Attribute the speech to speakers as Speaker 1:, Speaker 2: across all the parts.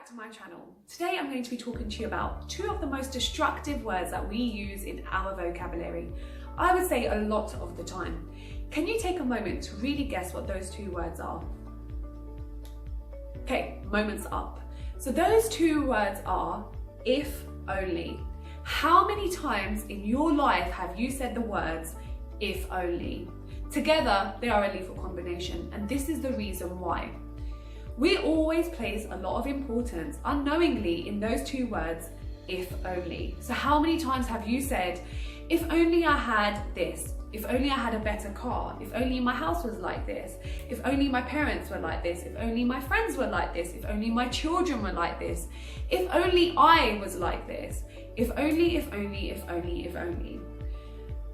Speaker 1: to my channel. Today I'm going to be talking to you about two of the most destructive words that we use in our vocabulary. I would say a lot of the time. Can you take a moment to really guess what those two words are? Okay, moment's up. So those two words are if only. How many times in your life have you said the words if only? Together, they are a lethal combination, and this is the reason why. We always place a lot of importance unknowingly in those two words, if only. So how many times have you said, if only I had this, if only I had a better car, if only my house was like this, if only my parents were like this, if only my friends were like this, if only my children were like this, if only I was like this, if only, if only, if only, if only.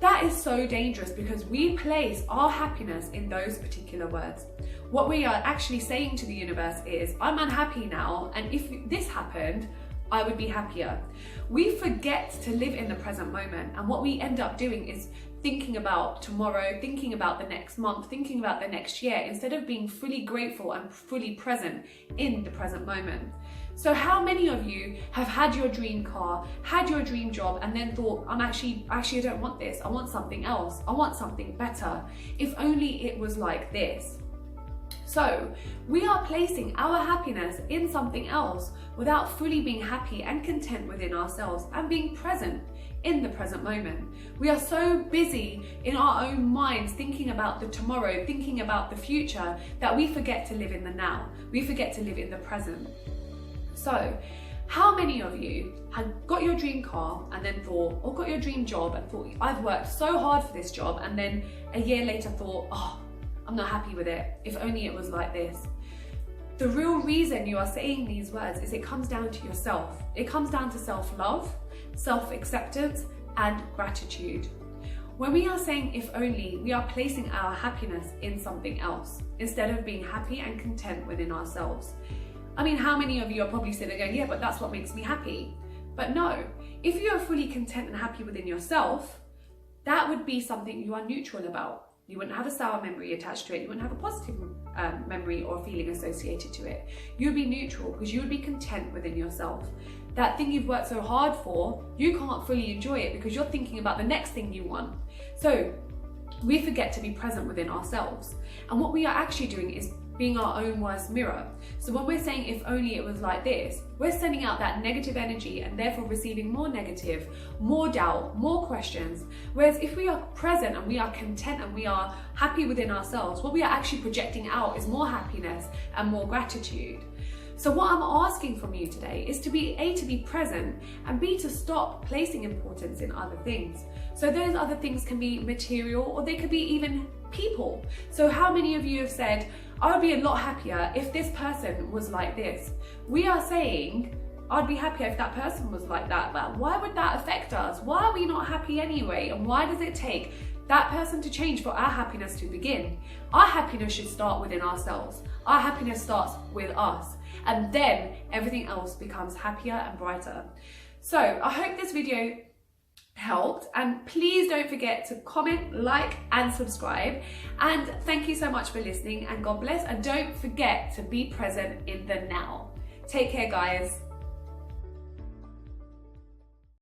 Speaker 1: That is so dangerous because we place our happiness in those particular words. What we are actually saying to the universe is, I'm unhappy now, and if this happened, I would be happier. We forget to live in the present moment, and what we end up doing is thinking about tomorrow, thinking about the next month, thinking about the next year, instead of being fully grateful and fully present in the present moment. So how many of you have had your dream car, had your dream job, and then thought, actually I don't want this, I want something else, I want something better, if only it was like this. So we are placing our happiness in something else without fully being happy and content within ourselves and being present in the present moment. We are so busy in our own minds thinking about the tomorrow, thinking about the future, that we forget to live in the now. We forget to live in the present. So how many of you had got your dream car and then thought, or got your dream job and thought, I've worked so hard for this job, and then a year later thought, I'm not happy with it, if only it was like this. The real reason you are saying these words is it comes down to yourself. It comes down to self-love, self-acceptance, and gratitude. When we are saying if only, we are placing our happiness in something else instead of being happy and content within ourselves. I mean, how many of you are probably sitting there going, yeah, but that's what makes me happy. But no, if you are fully content and happy within yourself, that would be something you are neutral about. You wouldn't have a sour memory attached to it. You wouldn't have a positive memory or feeling associated to it. You would be neutral because you would be content within yourself. That thing you've worked so hard for, you can't fully enjoy it because you're thinking about the next thing you want. So we forget to be present within ourselves. And what we are actually doing is being our own worst mirror. So when we're saying if only it was like this, we're sending out that negative energy and therefore receiving more negative, more doubt, more questions. Whereas if we are present and we are content and we are happy within ourselves, what we are actually projecting out is more happiness and more gratitude. So what I'm asking from you today is to be A, to be present, and B, to stop placing importance in other things. So those other things can be material, or they could be even people. So how many of you have said, I would be a lot happier if this person was like this? We are saying, I'd be happier if that person was like that, but why would that affect us? Why are we not happy anyway? And why does it take that person to change for our happiness to begin? Our happiness should start within ourselves. Our happiness starts with us, and then everything else becomes happier and brighter. So I hope this video helped, and please don't forget to comment, like, and subscribe. And thank you so much for listening, and God bless, and don't forget to be present in the now. Take care, guys.